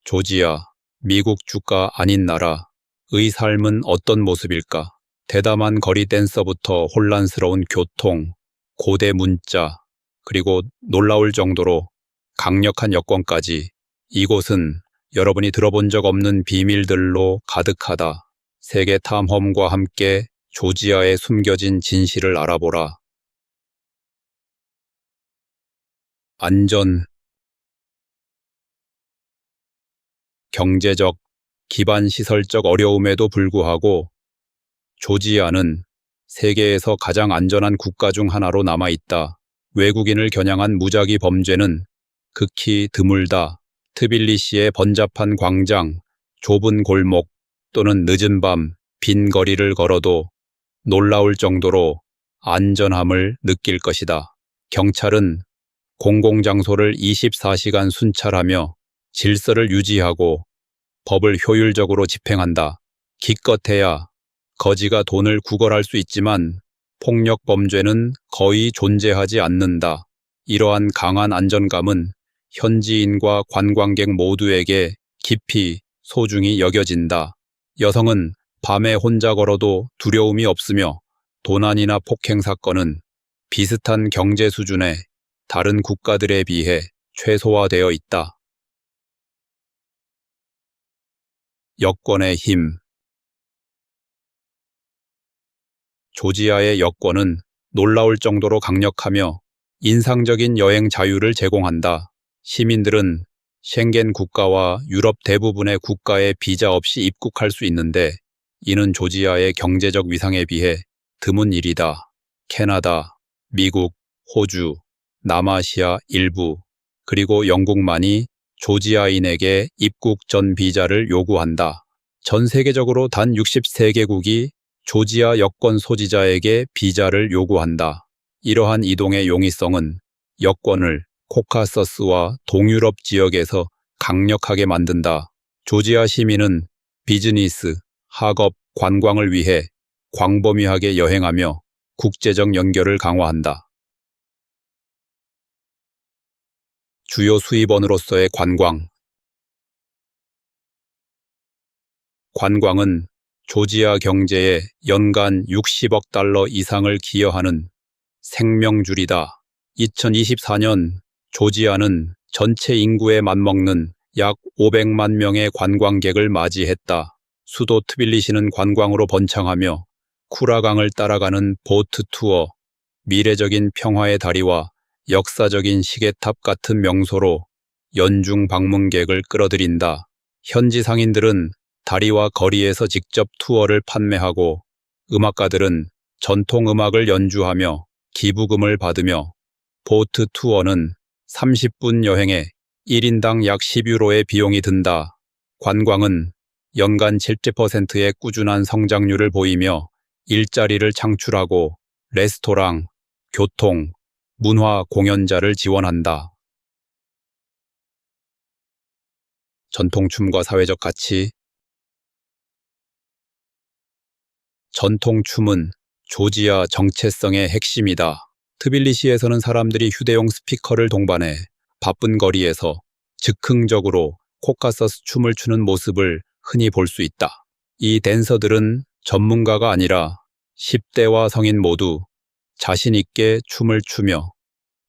조지아, 미국 주가 아닌 나라의 삶은 어떤 모습일까? 대담한 거리 댄서부터 혼란스러운 교통, 고대 문자, 그리고 놀라울 정도로 강력한 여권까지 이곳은 여러분이 들어본 적 없는 비밀들로 가득하다. 세계 탐험과 함께 조지아의 숨겨진 진실을 알아보라. 안전, 경제적, 기반 시설적 어려움에도 불구하고 조지아는 세계에서 가장 안전한 국가 중 하나로 남아있다. 외국인을 겨냥한 무작위 범죄는 극히 드물다. 트빌리시의 번잡한 광장, 좁은 골목 또는 늦은 밤, 빈 거리를 걸어도 놀라울 정도로 안전함을 느낄 것이다. 경찰은 공공장소를 24시간 순찰하며 질서를 유지하고 법을 효율적으로 집행한다. 기껏해야 거지가 돈을 구걸할 수 있지만 폭력 범죄는 거의 존재하지 않는다. 이러한 강한 안전감은 현지인과 관광객 모두에게 깊이 소중히 여겨진다. 여성은 밤에 혼자 걸어도 두려움이 없으며 도난이나 폭행 사건은 비슷한 경제 수준의 다른 국가들에 비해 최소화되어 있다. 여권의 힘. 조지아의 여권은 놀라울 정도로 강력하며 인상적인 여행 자유를 제공한다. 시민들은 쉥겐 국가와 유럽 대부분의 국가에 비자 없이 입국할 수 있는데 이는 조지아의 경제적 위상에 비해 드문 일이다. 캐나다, 미국, 호주, 남아시아 일부, 그리고 영국만이 조지아인에게 입국 전 비자를 요구한다. 전 세계적으로 단 63개국이 조지아 여권 소지자에게 비자를 요구한다. 이러한 이동의 용이성은 여권을 코카서스와 동유럽 지역에서 강력하게 만든다. 조지아 시민은 비즈니스, 학업, 관광을 위해 광범위하게 여행하며 국제적 연결을 강화한다. 주요 수입원으로서의 관광. 관광은 조지아 경제에 연간 60억 달러 이상을 기여하는 생명줄이다. 2024년 조지아는 전체 인구에 맞먹는 약 500만 명의 관광객을 맞이했다. 수도 트빌리시는 관광으로 번창하며 쿠라강을 따라가는 보트 투어, 미래적인 평화의 다리와 역사적인 시계탑 같은 명소로 연중 방문객을 끌어들인다. 현지 상인들은 다리와 거리에서 직접 투어를 판매하고 음악가들은 전통 음악을 연주하며 기부금을 받으며 보트 투어는 30분 여행에 1인당 약 10유로의 비용이 든다. 관광은 연간 7%의 꾸준한 성장률을 보이며 일자리를 창출하고 레스토랑, 교통, 문화 공연자를 지원한다. 전통춤과 사회적 가치. 전통춤은 조지아 정체성의 핵심이다. 트빌리시에서는 사람들이 휴대용 스피커를 동반해 바쁜 거리에서 즉흥적으로 코카서스 춤을 추는 모습을 흔히 볼 수 있다. 이 댄서들은 전문가가 아니라 10대와 성인 모두 자신 있게 춤을 추며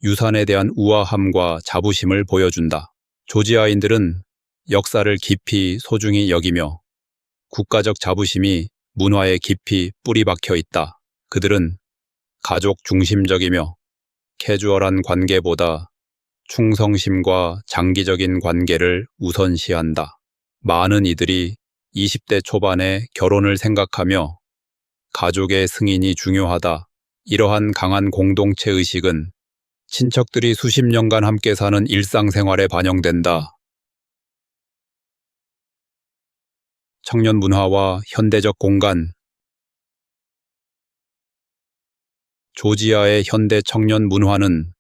유산에 대한 우아함과 자부심을 보여준다. 조지아인들은 역사를 깊이 소중히 여기며 국가적 자부심이 문화에 깊이 뿌리 박혀 있다. 그들은 가족 중심적이며 캐주얼한 관계보다 충성심과 장기적인 관계를 우선시한다. 많은 이들이 20대 초반에 결혼을 생각하며 가족의 승인이 중요하다. 이러한 강한 공동체 의식은 친척들이 수십 년간 함께 사는 일상생활에 반영된다. 청년 문화와 현대적 공간. 조지아의 현대 청년 문화는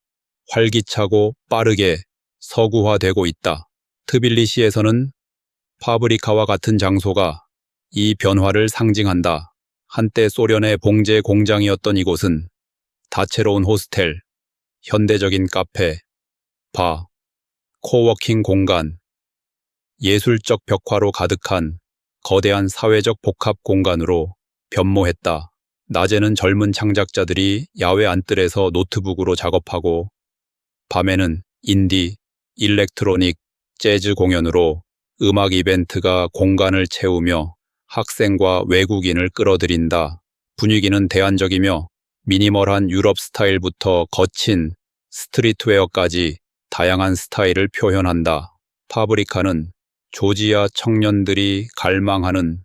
활기차고 빠르게 서구화되고 있다. 트빌리시에서는 파브리카와 같은 장소가 이 변화를 상징한다. 한때 소련의 봉제 공장이었던 이곳은 다채로운 호스텔, 현대적인 카페, 바, 코워킹 공간, 예술적 벽화로 가득한 거대한 사회적 복합 공간으로 변모했다. 낮에는 젊은 창작자들이 야외 안뜰에서 노트북으로 작업하고 밤에는 인디, 일렉트로닉, 재즈 공연으로 음악 이벤트가 공간을 채우며 학생과 외국인을 끌어들인다. 분위기는 대안적이며 미니멀한 유럽 스타일부터 거친 스트리트웨어까지 다양한 스타일을 표현한다. 파브리카는 조지아 청년들이 갈망하는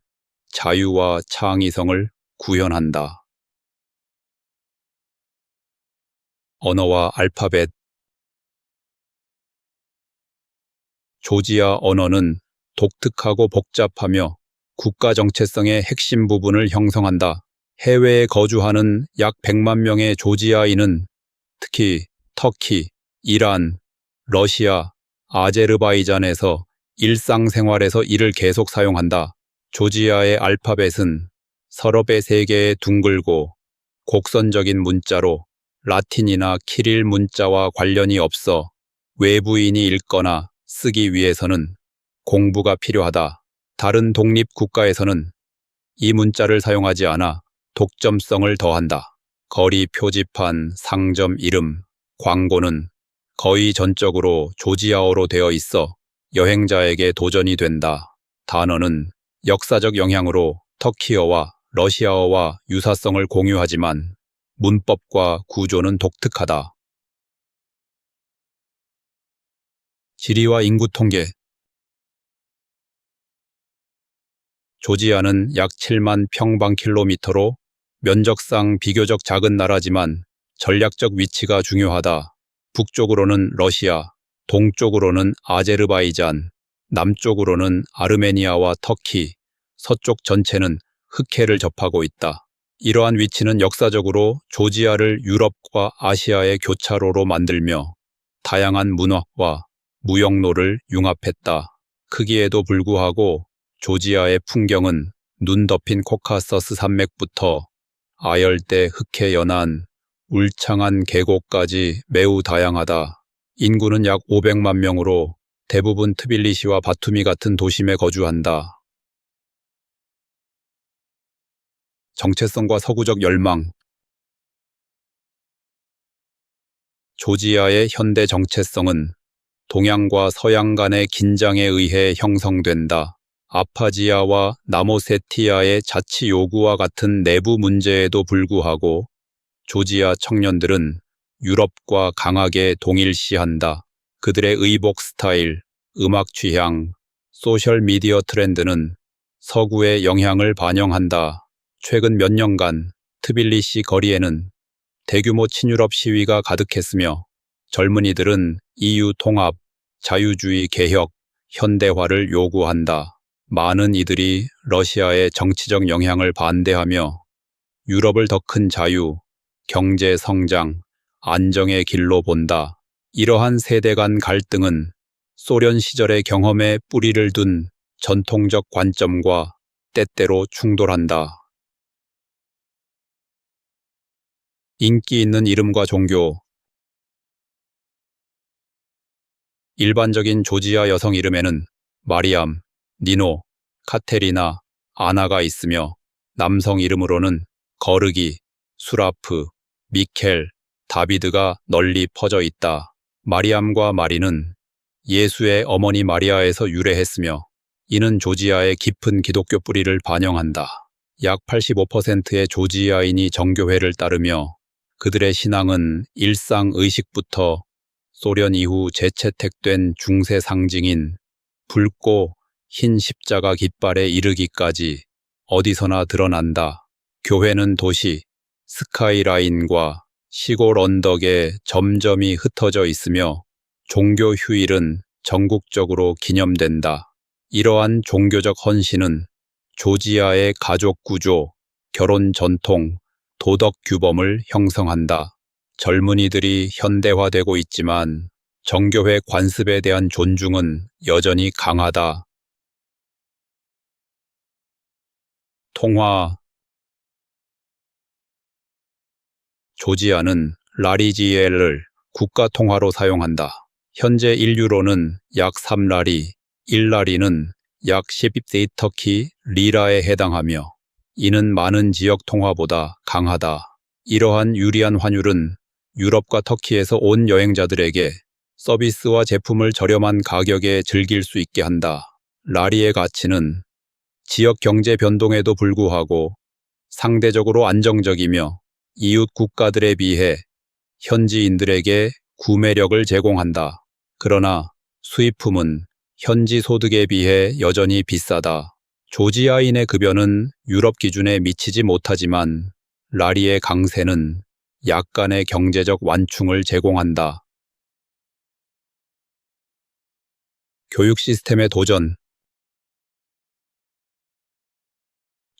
자유와 창의성을 구현한다. 언어와 알파벳. 조지아 언어는 독특하고 복잡하며 국가 정체성의 핵심 부분을 형성한다. 해외에 거주하는 약 100만 명의 조지아인은 특히 터키, 이란, 러시아, 아제르바이잔에서 일상생활에서 이를 계속 사용한다. 조지아의 알파벳은 서너 배 3개의 둥글고 곡선적인 문자로 라틴이나 키릴 문자와 관련이 없어 외부인이 읽거나 쓰기 위해서는 공부가 필요하다. 다른 독립 국가에서는 이 문자를 사용하지 않아 독점성을 더한다. 거리 표지판, 상점 이름, 광고는 거의 전적으로 조지아어로 되어 있어 여행자에게 도전이 된다. 단어는 역사적 영향으로 터키어와 러시아어와 유사성을 공유하지만 문법과 구조는 독특하다. 지리와 인구 통계. 조지아는 약 7만 평방킬로미터로 면적상 비교적 작은 나라지만 전략적 위치가 중요하다. 북쪽으로는 러시아, 동쪽으로는 아제르바이잔, 남쪽으로는 아르메니아와 터키, 서쪽 전체는 흑해를 접하고 있다. 이러한 위치는 역사적으로 조지아를 유럽과 아시아의 교차로로 만들며 다양한 문화와 무역로를 융합했다. 크기에도 불구하고 조지아의 풍경은 눈 덮인 코카서스 산맥부터 아열대 흑해 연안, 울창한 계곡까지 매우 다양하다. 인구는 약 500만 명으로 대부분 트빌리시와 바투미 같은 도심에 거주한다. 정체성과 서구적 열망. 조지아의 현대 정체성은 동양과 서양 간의 긴장에 의해 형성된다. 아파지아와 나모세티아의 자치 요구와 같은 내부 문제에도 불구하고 조지아 청년들은 유럽과 강하게 동일시한다. 그들의 의복 스타일, 음악 취향, 소셜미디어 트렌드는 서구의 영향을 반영한다. 최근 몇 년간 트빌리시 거리에는 대규모 친유럽 시위가 가득했으며 젊은이들은 EU 통합, 자유주의 개혁, 현대화를 요구한다. 많은 이들이 러시아의 정치적 영향을 반대하며 유럽을 더 큰 자유, 경제 성장, 안정의 길로 본다. 이러한 세대 간 갈등은 소련 시절의 경험에 뿌리를 둔 전통적 관점과 때때로 충돌한다. 인기 있는 이름과 종교. 일반적인 조지아 여성 이름에는 마리암, 니노, 카테리나, 아나가 있으며 남성 이름으로는 거르기, 수라프, 미켈, 다비드가 널리 퍼져 있다. 마리암과 마리는 예수의 어머니 마리아에서 유래했으며 이는 조지아의 깊은 기독교 뿌리를 반영한다. 약 85%의 조지아인이 정교회를 따르며 그들의 신앙은 일상 의식부터 소련 이후 재채택된 중세 상징인 붉고 흰 십자가 깃발에 이르기까지 어디서나 드러난다. 교회는 도시, 스카이라인과 시골 언덕에 점점이 흩어져 있으며 종교 휴일은 전국적으로 기념된다. 이러한 종교적 헌신은 조지아의 가족 구조, 결혼 전통, 도덕 규범을 형성한다. 젊은이들이 현대화되고 있지만 정교회 관습에 대한 존중은 여전히 강하다. 통화. 조지아는 라리지엘을 국가 통화로 사용한다. 현재 1유로는 약 3라리, 1라리는 약 12세 터키 리라에 해당하며 이는 많은 지역 통화보다 강하다. 이러한 유리한 환율은 유럽과 터키에서 온 여행자들에게 서비스와 제품을 저렴한 가격에 즐길 수 있게 한다. 라리의 가치는 지역 경제 변동에도 불구하고 상대적으로 안정적이며 이웃 국가들에 비해 현지인들에게 구매력을 제공한다. 그러나 수입품은 현지 소득에 비해 여전히 비싸다. 조지아인의 급여는 유럽 기준에 미치지 못하지만 라리의 강세는 약간의 경제적 완충을 제공한다. 교육 시스템의 도전.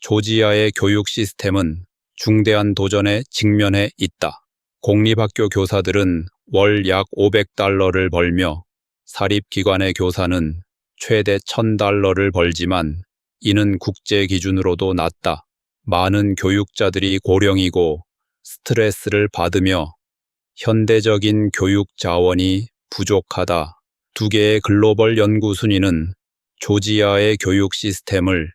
조지아의 교육 시스템은 중대한 도전에 직면해 있다. 공립학교 교사들은 월 약 $500를 벌며 사립기관의 교사는 최대 $1,000를 벌지만 이는 국제 기준으로도 낮다. 많은 교육자들이 고령이고 스트레스를 받으며 현대적인 교육 자원이 부족하다. 두 개의 글로벌 연구 순위는 조지아의 교육 시스템을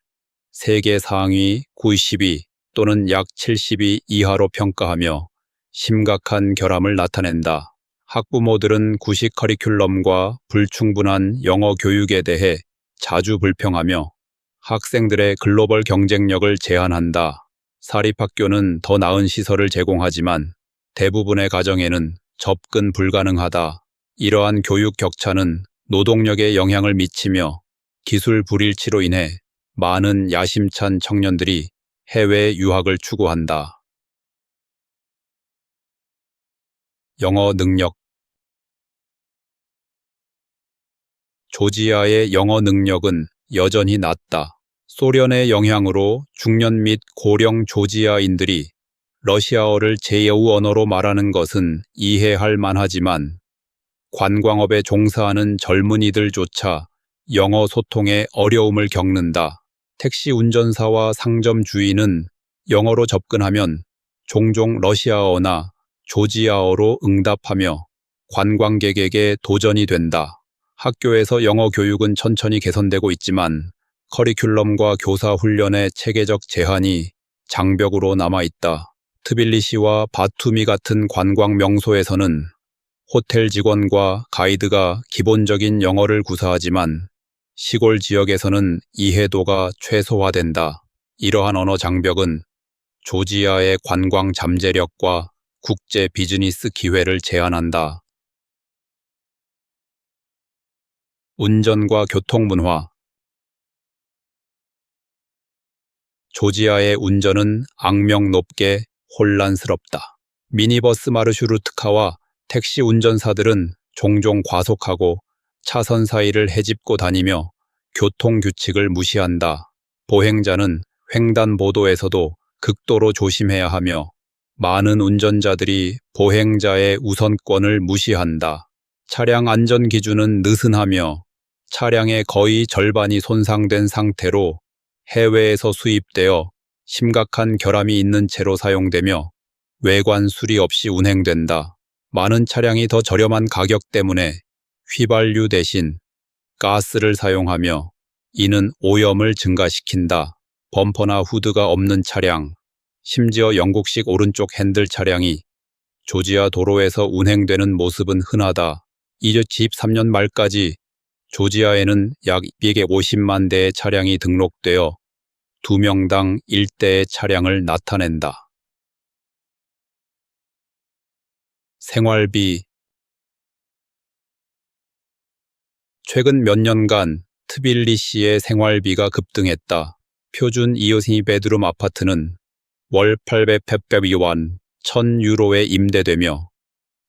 세계 상위 92 또는 약 72 이하로 평가하며 심각한 결함을 나타낸다. 학부모들은 구식 커리큘럼과 불충분한 영어 교육에 대해 자주 불평하며 학생들의 글로벌 경쟁력을 제한한다. 사립학교는 더 나은 시설을 제공하지만 대부분의 가정에는 접근 불가능하다. 이러한 교육 격차는 노동력에 영향을 미치며 기술 불일치로 인해 많은 야심찬 청년들이 해외 유학을 추구한다. 영어 능력. 조지아의 영어 능력은 여전히 낮다. 소련의 영향으로 중년 및 고령 조지아인들이 러시아어를 제2 언어로 말하는 것은 이해할 만하지만 관광업에 종사하는 젊은이들조차 영어 소통에 어려움을 겪는다. 택시 운전사와 상점 주인은 영어로 접근하면 종종 러시아어나 조지아어로 응답하며 관광객에게 도전이 된다. 학교에서 영어 교육은 천천히 개선되고 있지만 커리큘럼과 교사 훈련의 체계적 제한이 장벽으로 남아있다. 트빌리시와 바투미 같은 관광 명소에서는 호텔 직원과 가이드가 기본적인 영어를 구사하지만 시골 지역에서는 이해도가 최소화된다. 이러한 언어 장벽은 조지아의 관광 잠재력과 국제 비즈니스 기회를 제한한다. 운전과 교통 문화. 조지아의 운전은 악명 높게 혼란스럽다. 미니버스 마르슈루트카와 택시 운전사들은 종종 과속하고 차선 사이를 헤집고 다니며 교통 규칙을 무시한다. 보행자는 횡단보도에서도 극도로 조심해야 하며 많은 운전자들이 보행자의 우선권을 무시한다. 차량 안전 기준은 느슨하며 차량의 거의 절반이 손상된 상태로 해외에서 수입되어 심각한 결함이 있는 채로 사용되며 외관 수리 없이 운행된다. 많은 차량이 더 저렴한 가격 때문에 휘발유 대신 가스를 사용하며 이는 오염을 증가시킨다. 범퍼나 후드가 없는 차량, 심지어 영국식 오른쪽 핸들 차량이 조지아 도로에서 운행되는 모습은 흔하다. 2023년 말까지 조지아에는 약 250만 대의 차량이 등록되어 2명당 1대의 차량을 나타낸다. 생활비. 최근 몇 년간 트빌리시의 생활비가 급등했다. 표준 2호실 베드룸 아파트는 월 800위안 1,000유로에 임대되며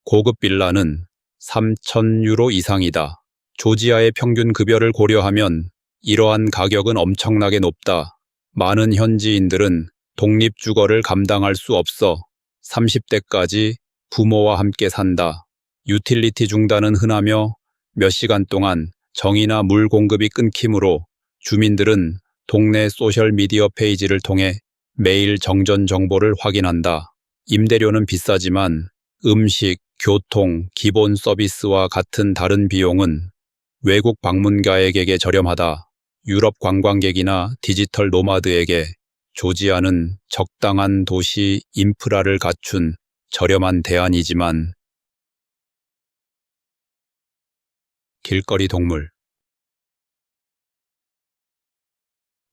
고급 빌라는 3,000유로 이상이다. 조지아의 평균 급여를 고려하면 이러한 가격은 엄청나게 높다. 많은 현지인들은 독립주거를 감당할 수 없어 30대까지 부모와 함께 산다. 유틸리티 중단은 흔하며 몇 시간 동안 정이나 물 공급이 끊기므로 주민들은 동네 소셜미디어 페이지를 통해 매일 정전 정보를 확인한다. 임대료는 비싸지만 음식, 교통, 기본 서비스와 같은 다른 비용은 외국 방문가에게 저렴하다. 유럽 관광객이나 디지털 노마드에게 조지아는 적당한 도시 인프라를 갖춘 저렴한 대안이지만 길거리 동물.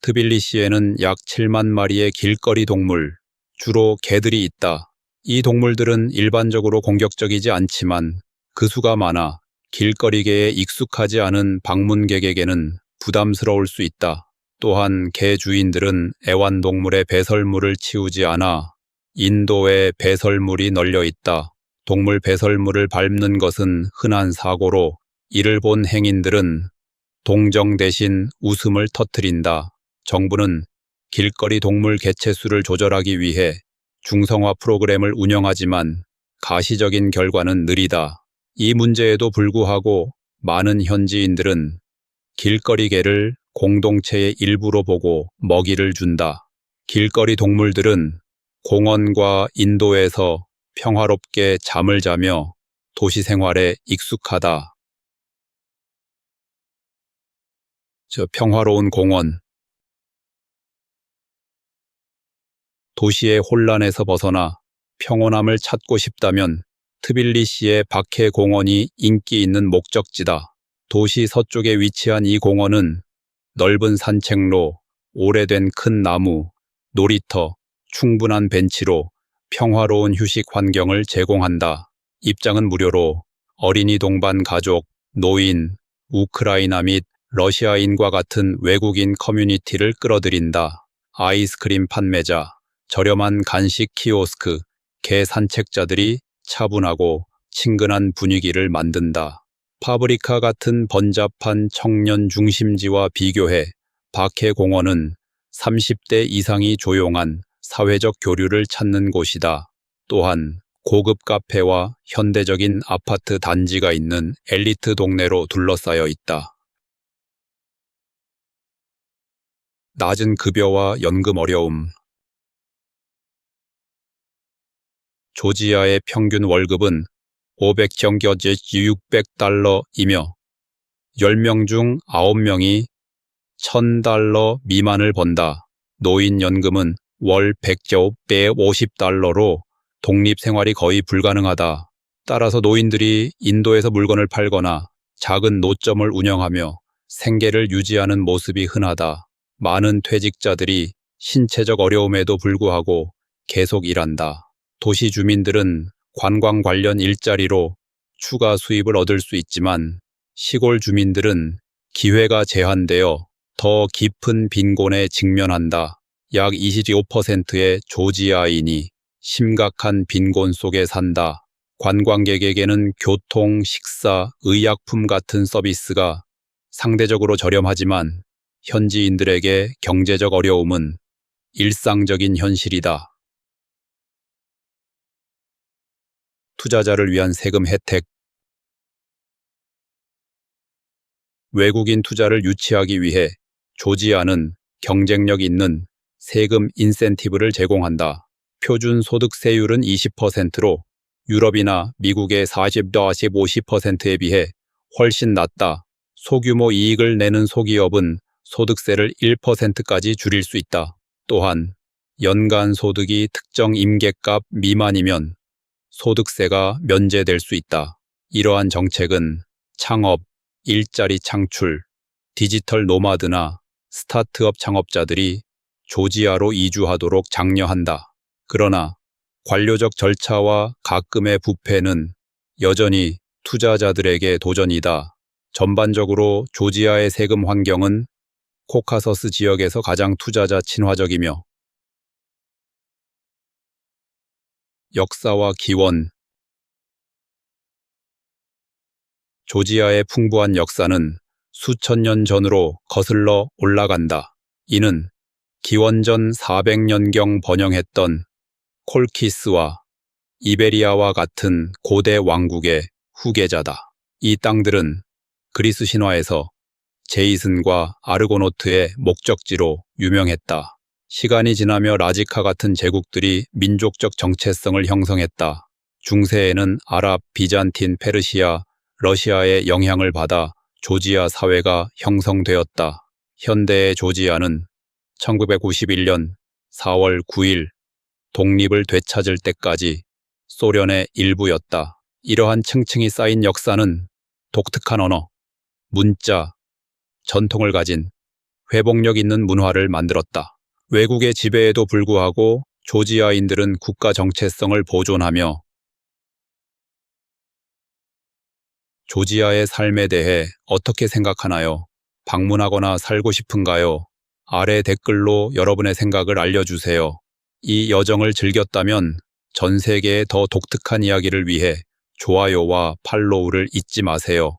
트빌리시에는 약 7만 마리의 길거리 동물, 주로 개들이 있다. 이 동물들은 일반적으로 공격적이지 않지만 그 수가 많아 길거리개에 익숙하지 않은 방문객에게는 부담스러울 수 있다. 또한 개 주인들은 애완동물의 배설물을 치우지 않아 인도에 배설물이 널려 있다. 동물 배설물을 밟는 것은 흔한 사고로 이를 본 행인들은 동정 대신 웃음을 터뜨린다. 정부는 길거리 동물 개체수를 조절하기 위해 중성화 프로그램을 운영하지만 가시적인 결과는 느리다. 이 문제에도 불구하고 많은 현지인들은 길거리 개를 공동체의 일부로 보고 먹이를 준다. 길거리 동물들은 공원과 인도에서 평화롭게 잠을 자며 도시 생활에 익숙하다. 평화로운 공원. 도시의 혼란에서 벗어나 평온함을 찾고 싶다면 트빌리시의 바케 공원이 인기 있는 목적지다. 도시 서쪽에 위치한 이 공원은 넓은 산책로, 오래된 큰 나무, 놀이터, 충분한 벤치로 평화로운 휴식 환경을 제공한다. 입장은 무료로 어린이 동반 가족, 노인, 우크라이나 및 러시아인과 같은 외국인 커뮤니티를 끌어들인다. 아이스크림 판매자, 저렴한 간식 키오스크, 개 산책자들이 차분하고 친근한 분위기를 만든다. 파브리카 같은 번잡한 청년 중심지와 비교해 바케 공원은 30대 이상이 조용한 사회적 교류를 찾는 곳이다. 또한 고급 카페와 현대적인 아파트 단지가 있는 엘리트 동네로 둘러싸여 있다. 낮은 급여와 연금 어려움. 조지아의 평균 월급은 500경겨제 $600이며 10명 중 9명이 $1,000 미만을 번다. 노인연금은 월 100저 $150로 독립생활이 거의 불가능하다. 따라서 노인들이 인도에서 물건을 팔거나 작은 노점을 운영하며 생계를 유지하는 모습이 흔하다. 많은 퇴직자들이 신체적 어려움에도 불구하고 계속 일한다. 도시 주민들은 관광 관련 일자리로 추가 수입을 얻을 수 있지만 시골 주민들은 기회가 제한되어 더 깊은 빈곤에 직면한다. 약 25%의 조지아인이 심각한 빈곤 속에 산다. 관광객에게는 교통, 식사, 의약품 같은 서비스가 상대적으로 저렴하지만 현지인들에게 경제적 어려움은 일상적인 현실이다. 투자자를 위한 세금 혜택. 외국인 투자를 유치하기 위해 조지아는 경쟁력 있는 세금 인센티브를 제공한다. 표준 소득세율은 20%로 유럽이나 미국의 40-50%에 비해 훨씬 낮다. 소규모 이익을 내는 소기업은 소득세를 1%까지 줄일 수 있다. 또한 연간 소득이 특정 임계값 미만이면 소득세가 면제될 수 있다. 이러한 정책은 창업, 일자리 창출, 디지털 노마드나 스타트업 창업자들이 조지아로 이주하도록 장려한다. 그러나 관료적 절차와 가끔의 부패는 여전히 투자자들에게 도전이다. 전반적으로 조지아의 세금 환경은 코카서스 지역에서 가장 투자자 친화적이며 역사와 기원. 조지아의 풍부한 역사는 수천 년 전으로 거슬러 올라간다. 이는 기원전 400년경 번영했던 콜키스와 이베리아와 같은 고대 왕국의 후계자다. 이 땅들은 그리스 신화에서 제이슨과 아르고노트의 목적지로 유명했다. 시간이 지나며 라지카 같은 제국들이 민족적 정체성을 형성했다. 중세에는 아랍, 비잔틴, 페르시아, 러시아의 영향을 받아 조지아 사회가 형성되었다. 현대의 조지아는 1951년 4월 9일 독립을 되찾을 때까지 소련의 일부였다. 이러한 층층이 쌓인 역사는 독특한 언어, 문자, 전통을 가진 회복력 있는 문화를 만들었다. 외국의 지배에도 불구하고 조지아인들은 국가 정체성을 보존하며 조지아의 삶에 대해 어떻게 생각하나요? 방문하거나 살고 싶은가요? 아래 댓글로 여러분의 생각을 알려주세요. 이 여정을 즐겼다면 전 세계의 더 독특한 이야기를 위해 좋아요와 팔로우를 잊지 마세요.